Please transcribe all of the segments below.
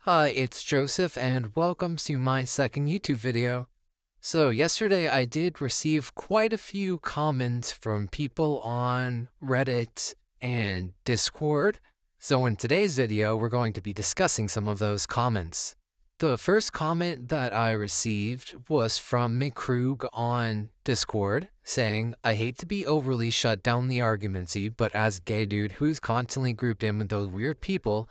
Hi, it's Joseph, and welcome to my second YouTube video. So, yesterday I did receive quite a few comments from people on Reddit and Discord. So, in today's video, we're going to be discussing some of those comments. The first comment that I received was from McCrug on Discord saying, I hate to be overly shut down the argumentsy, but as a gay dude who's constantly grouped in with those weird people,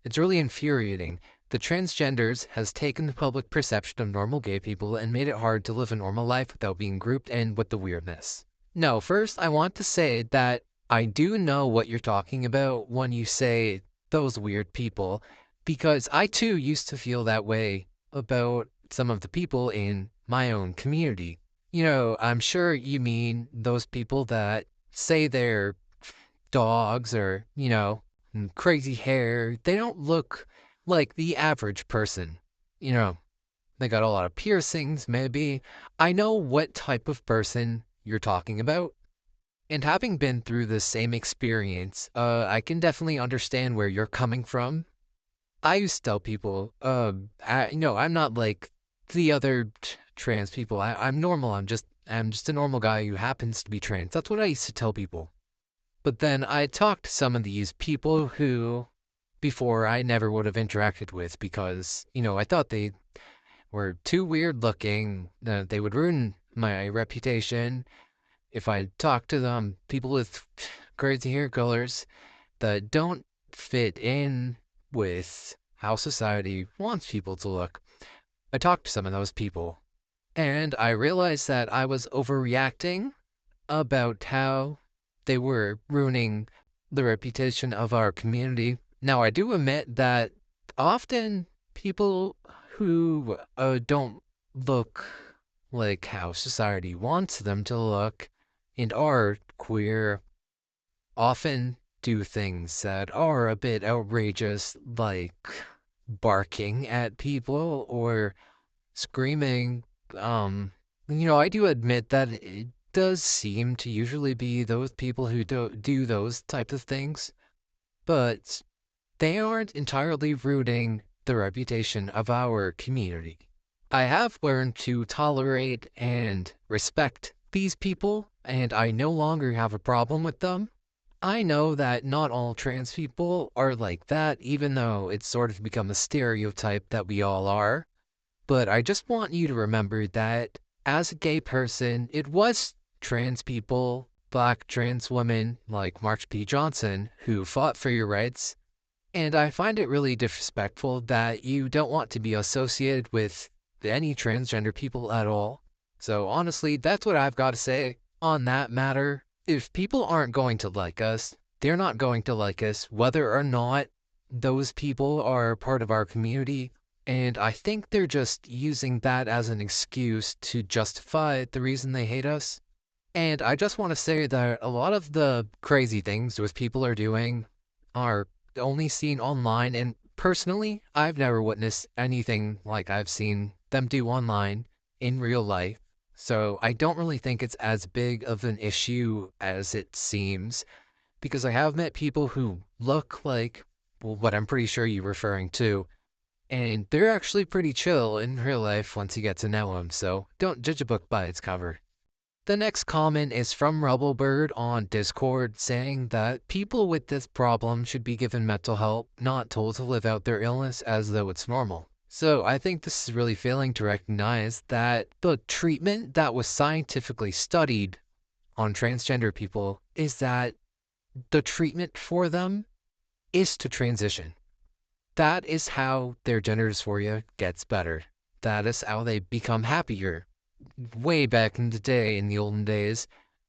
it's really infuriating. The transgenders has taken the public perception of normal gay people and made it hard to live a normal life without being grouped in with the weirdness. No, first I want to say that I do know what you're talking about when you say those weird people, because I too used to feel that way about some of the people in my own community. I'm sure you mean those people that say they're dogs or, crazy hair. They don't look like the average person. You know, they got a lot of piercings, maybe. I know what type of person you're talking about. And having been through the same experience, I can definitely understand where you're coming from. I used to tell people, I'm not like the other trans people. I'm normal. I'm just a normal guy who happens to be trans. That's what I used to tell people. But then I talked to some of these people who before I never would have interacted with because, I thought they were too weird looking. They would ruin my reputation if I talked to them. People with crazy hair colors that don't fit in with how society wants people to look. I talked to some of those people and I realized that I was overreacting about how they were ruining the reputation of our community. Now, I do admit that often people who don't look like how society wants them to look and are queer often do things that are a bit outrageous, like barking at people or screaming. I do admit that it does seem to usually be those people who do those types of things, but they aren't entirely rooting the reputation of our community. I have learned to tolerate and respect these people, and I no longer have a problem with them. I know that not all trans people are like that, even though it's sort of become a stereotype that we all are. But I just want you to remember that as a gay person, it was trans people, black trans women like Marsha P. Johnson, who fought for your rights. And I find it really disrespectful that you don't want to be associated with any transgender people at all. So honestly, that's what I've got to say on that matter. If people aren't going to like us, they're not going to like us, whether or not those people are part of our community. And I think they're just using that as an excuse to justify the reason they hate us. And I just want to say that a lot of the crazy things those people are doing are only seen online. And personally, I've never witnessed anything like I've seen them do online in real life. So I don't really think it's as big of an issue as it seems, because I have met people who look like, well, what I'm pretty sure you're referring to, and they're actually pretty chill in real life once you get to know them, so don't judge a book by its cover. The next comment is from Rebelbird on Discord saying that people with this problem should be given mental help, not told to live out their illness as though it's normal. So I think this is really failing to recognize that the treatment that was scientifically studied on transgender people is that the treatment for them is to transition. That is how their gender dysphoria gets better. That is how they become happier. Way back in the day, in the olden days,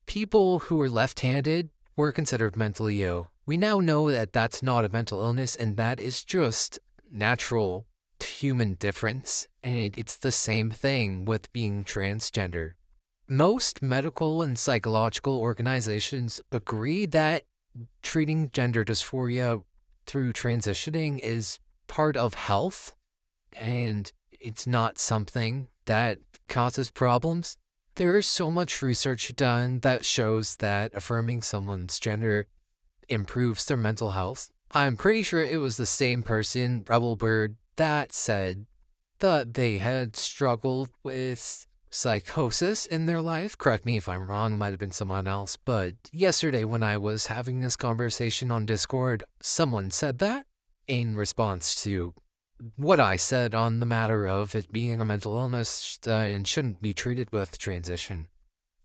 people who were left-handed were considered mentally ill. We now know that that's not a mental illness and that is just natural human difference. And it's the same thing with being transgender. Most medical and psychological organizations agree that treating gender dysphoria through transitioning is part of health and it's not something that causes problems. There is so much research done that shows that affirming someone's gender improves their mental health. I'm pretty sure it was the same person, Rebel Bird, that said that they had struggled with psychosis in their life. Correct me if I'm wrong, might have been someone else. But yesterday, when I was having this conversation on Discord, someone said that in response to what I said on the matter of it being a mental illness and shouldn't be treated with transition.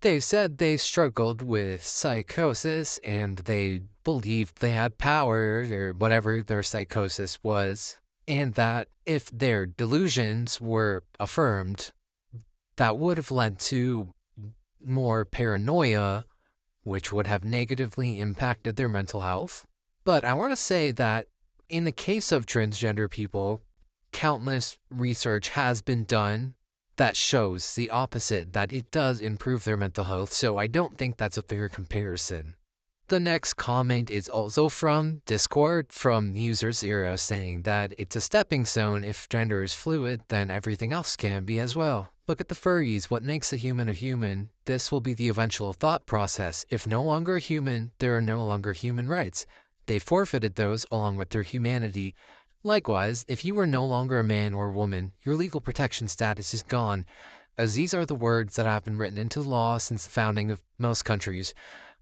They said they struggled with psychosis and they believed they had power or whatever their psychosis was, and that if their delusions were affirmed, that would have led to more paranoia, which would have negatively impacted their mental health. But I want to say that in the case of transgender people, countless research has been done that shows the opposite, that it does improve their mental health, so I don't think that's a fair comparison. The next comment is also from Discord, from user Zero, saying that it's a stepping stone. If gender is fluid, then everything else can be as well. Look at the furries, what makes a human? This will be the eventual thought process. If no longer human, there are no longer human rights. They forfeited those along with their humanity. Likewise, if you are no longer a man or woman, your legal protection status is gone, as these are the words that have been written into law since the founding of most countries.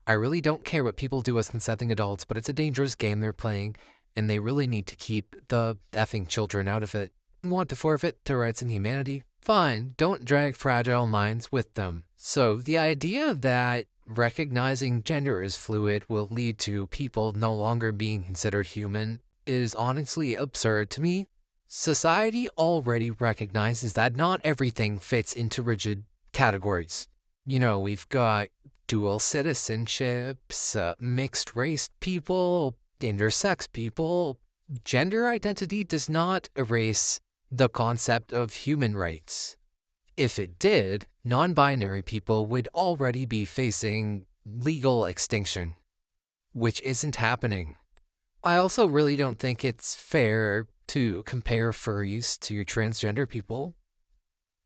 I really don't care what people do as consenting adults, but it's a dangerous game they're playing, and they really need to keep the effing children out of it. Want to forfeit their rights and humanity? Fine, don't drag fragile minds with them. So the idea that recognizing gender as fluid will lead to people no longer being considered human is honestly absurd to me. Society already recognizes that not everything fits into rigid categories. We've got dual citizenships, mixed race people, intersex people. Gender identity does not erase the concept of human rights. If it did, non binary people would already be facing legal extinction, which isn't happening. I also really don't think it's fair to compare furries to transgender people.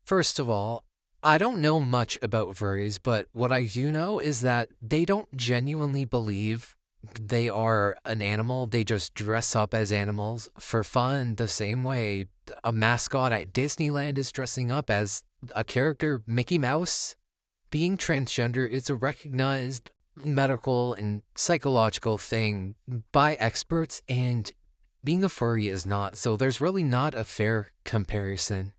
First of all, I don't know much about furries, but what I do know is that they don't genuinely believe they are an animal. They just dress up as animals for fun, the same way a mascot at Disneyland is dressing up as a character, Mickey Mouse. Being transgender is a recognized medical and psychological thing by experts, and being a furry is not. So there's really not a fair comparison.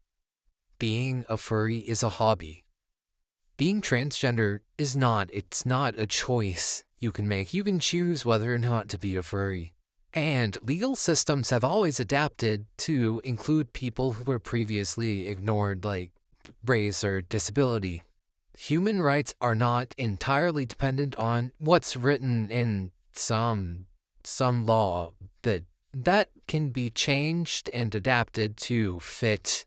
Being a furry is a hobby. Being transgender is not. It's not a choice you can make. You can choose whether or not to be a furry. And legal systems have always adapted to include people who were previously ignored, like race or disability. Human rights are not entirely dependent on what's written in some law, that can be changed and adapted to fit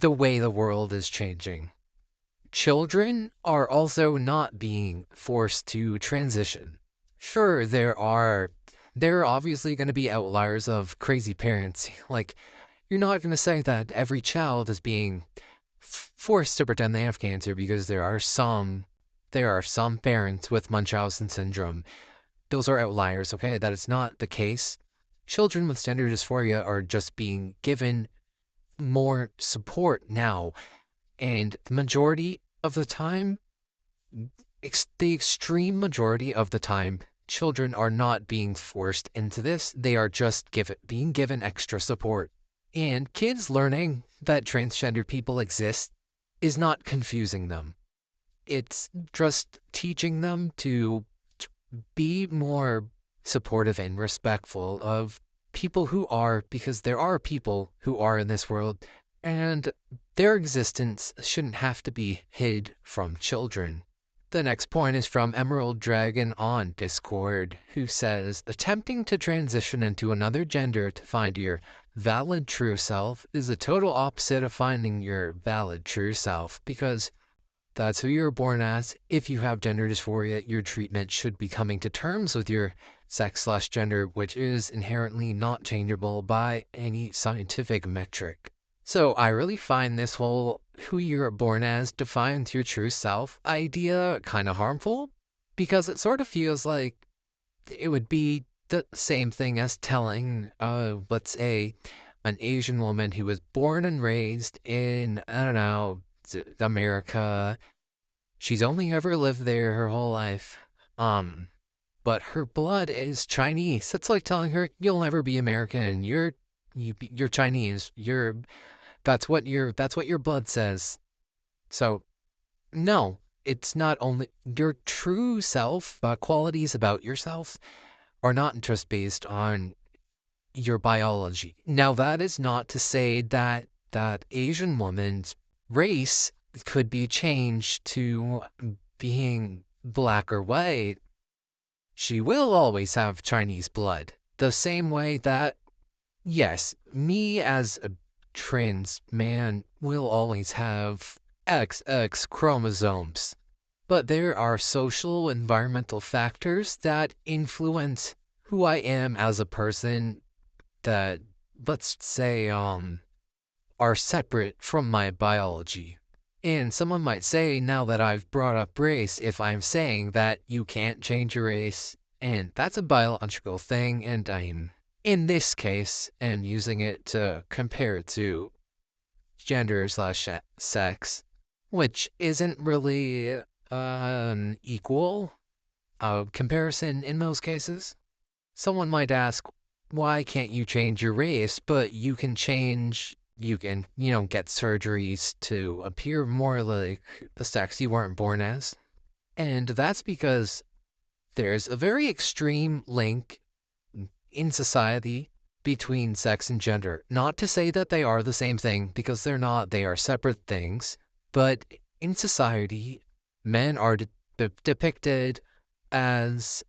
the way the world is changing. Children are also not being forced to transition. Sure, there are obviously going to be outliers of crazy parents. Like, you're not going to say that every child is being forced to pretend they have cancer, because there are some parents with Munchausen syndrome. Those are outliers, okay? That is not the case. Children with gender dysphoria are just being given more support now, and the majority of the time, the extreme majority of the time, children are not being forced into this. They are just being given extra support. And kids learning that transgender people exist is not confusing them. It's just teaching them to be more supportive and respectful of people who are, because there are people who are in this world, and their existence shouldn't have to be hid from children. The next point is from Emerald Dragon on Discord, who says, attempting to transition into another gender to find your valid true self is the total opposite of finding your valid true self, because that's who you're born as. If you have gender dysphoria, your treatment should be coming to terms with your sex/gender, which is inherently not changeable by any scientific metric. So I really find this whole who you're born as defines your true self idea kind of harmful, because it sort of feels like it would be the same thing as telling, let's say, an Asian woman who was born and raised in, I don't know, America. She's only ever lived there her whole life. Um, but her blood is Chinese. That's like telling her you'll never be American. You're Chinese. That's what your blood says. So no, it's not only your true self, qualities about yourself are not just based on your biology. Now, that is not to say that that Asian woman's race could be changed to being black or white. She will always have Chinese blood. The same way that, yes, me as a trans man will always have XX chromosomes. But there are social environmental factors that influence who I am as a person that, let's say, are separate from my biology. And someone might say, now that I've brought up race, if I'm saying that you can't change your race, and that's a biological thing, and I'm, in this case, and using it to compare it to gender slash sex, which isn't really an equal comparison in most cases. Someone might ask, why can't you change your race, but you can, get surgeries to appear more like the sex you weren't born as? And that's because there's a very extreme link in society between sex and gender. Not to say that they are the same thing, because they're not, they are separate things. But in society, men are depicted as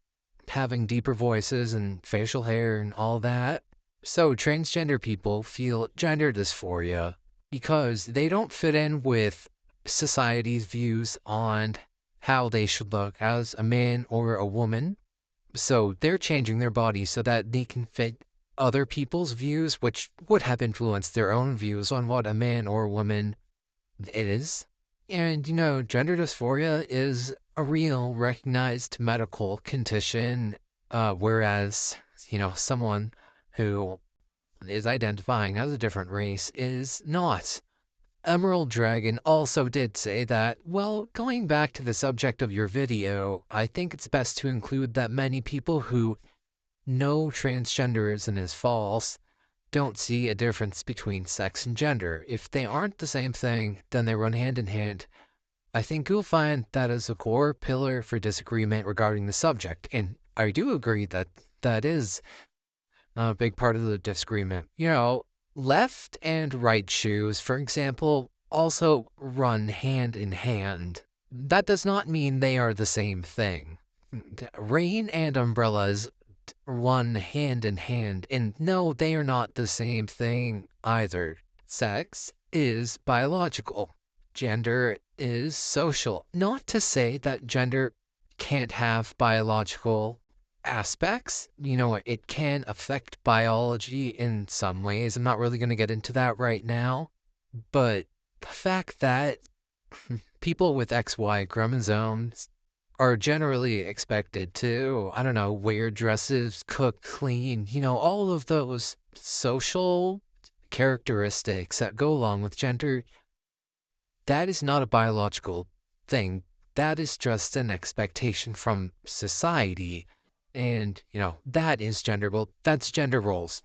having deeper voices and facial hair and all that. So transgender people feel gender dysphoria because they don't fit in with society's views on how they should look as a man or a woman. So they're changing their bodies so that they can fit other people's views, which would have influenced their own views on what a man or a woman is. And, gender dysphoria is a real recognized medical condition, whereas, someone who is identifying as a different race is not. Emerald Dragon also did say that, well, going back to the subject of your video, I think it's best to include that many people who know transgenderism is false don't see a difference between sex and gender. If they aren't the same thing, then they run hand in hand. I think you'll find that is a core pillar for disagreement regarding the subject, and I do agree that that is a big part of the disagreement. Left and right shoes, for example, also run hand in hand. That does not mean they are the same thing. Rain and umbrellas run hand in hand, and no, they are not the same thing either. Sex is biological. Gender is social. Not to say that gender can't have biological aspects. It can affect biology in some ways. I'm not really going to get into that right now. But the fact that people with XY chromosomes are generally expected to, I don't know, wear dresses, cook, clean, all of those social characteristics that go along with gender, that is not a biological thing. That is just an expectation from society. And, that is gender. Well, that's gender roles.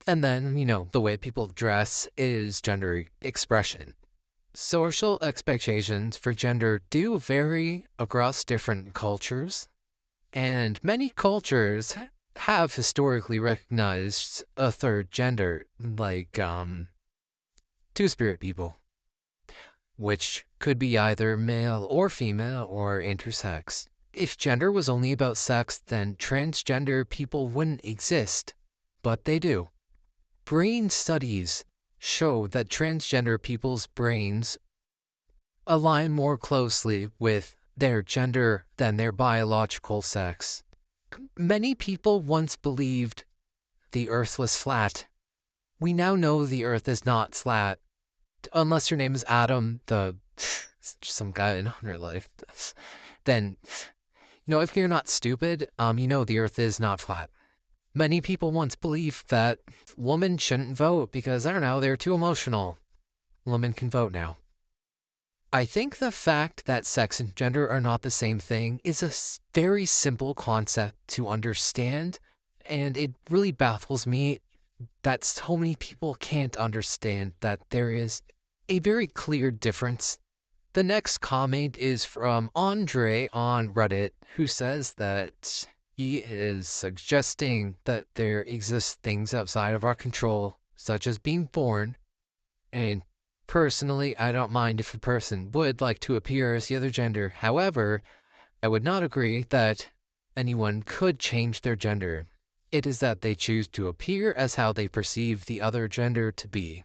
And then, the way people dress is gender expression. Social expectations for gender do vary across different cultures, and many cultures have historically recognized a third gender, like two-spirit people, which could be either male or female or intersex. If gender was only about sex, then transgender people wouldn't exist, but they do. Brain studies show that transgender people's brains align more closely with their gender than their biological sex. Many people once believed the earth was flat. We now know the earth is not flat. Unless your name is Adam, some guy in real life. Then, if you're not stupid, the earth is not flat. Many people once believed that women shouldn't vote because, I don't know, they're too emotional. Women can vote now. I think the fact that sex and gender are not the same thing is a very simple concept to understand, and it really baffles me that so many people can't understand that there is a very clear difference. The next comment is from Andre on Reddit, who says that he is suggesting that there exist things outside of our control, such as being born, and personally, I don't mind if a person would like to appear as the other gender. However, I would not agree that anyone could change their gender. It is that they choose to appear as how they perceive the other gender to be.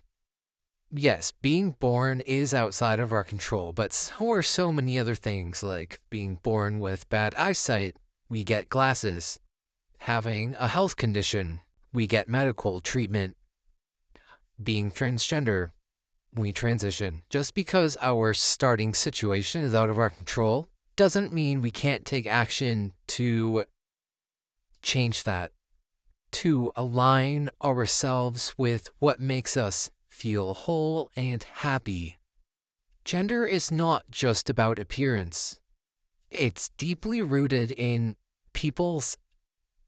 Yes, being born is outside of our control, but so are so many other things, like being born with bad eyesight, we get glasses. Having a health condition, we get medical treatment. Being transgender, we transition. Just because our starting situation is out of our control doesn't mean we can't take action to change that, to align ourselves with what makes us feel whole and happy. Gender is not just about appearance. It's deeply rooted in people's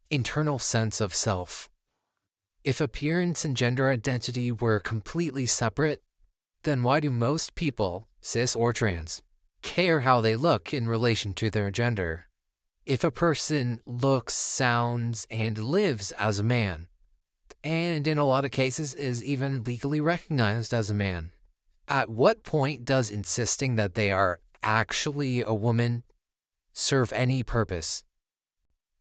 internal sense of self. If appearance and gender identity were completely separate, then why do most people, cis or trans, care how they look in relation to their gender? If a person looks, sounds, and lives as a man, and in a lot of cases is even legally recognized as a man, at what point does insisting that they are actually a woman serve any purpose?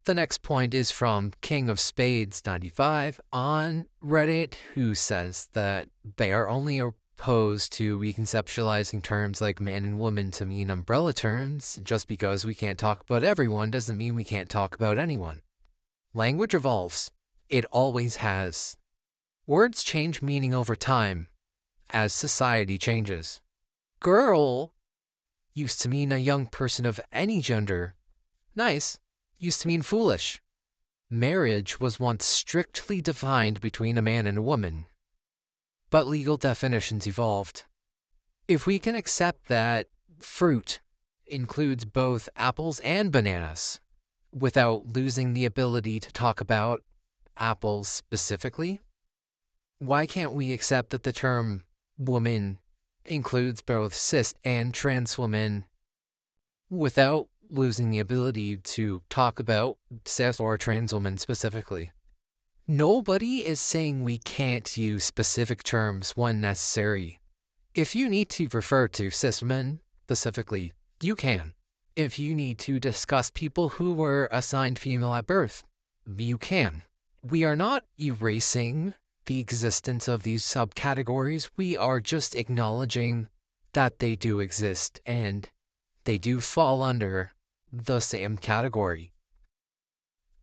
The next point is from King of Spades 95 on Reddit, who says that they are only opposed to reconceptualizing terms like man and woman to mean umbrella terms. Just because we can't talk about everyone doesn't mean we can't talk about anyone. Language evolves. It always has. Words change meaning over time as society changes. Girl used to mean a young person of any gender. Nice used to mean foolish. Marriage was once strictly defined between a man and a woman, but legal definitions evolved. If we can accept that fruit includes both apples and bananas without losing the ability to talk about apples specifically, why can't we accept that the term woman includes both cis and trans women without losing the ability to talk about cis or trans women specifically? Nobody is saying we can't use specific terms when necessary. If you need to refer to cis men specifically, you can. If you need to discuss people who were assigned female at birth, you can. We are not erasing the existence of these subcategories. We are just acknowledging that they do exist and they do fall under the same category.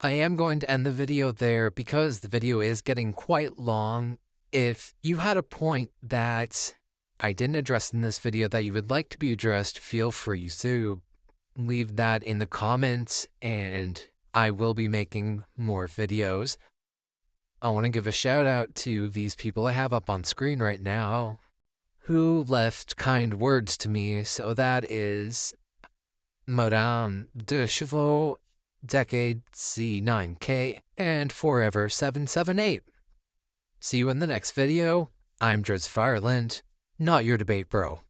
I am going to end the video there because the video is getting quite long. If you had a point that I didn't address in this video that you would like to be addressed, feel free to leave that in the comments and I will be making more videos. I want to give a shout out to these people I have up on screen right now who left kind words to me. So that is Madame de Chevaux, Decade C9K, and Forever 778. See you in the next video. I'm Drizz Fireland, not your debate bro.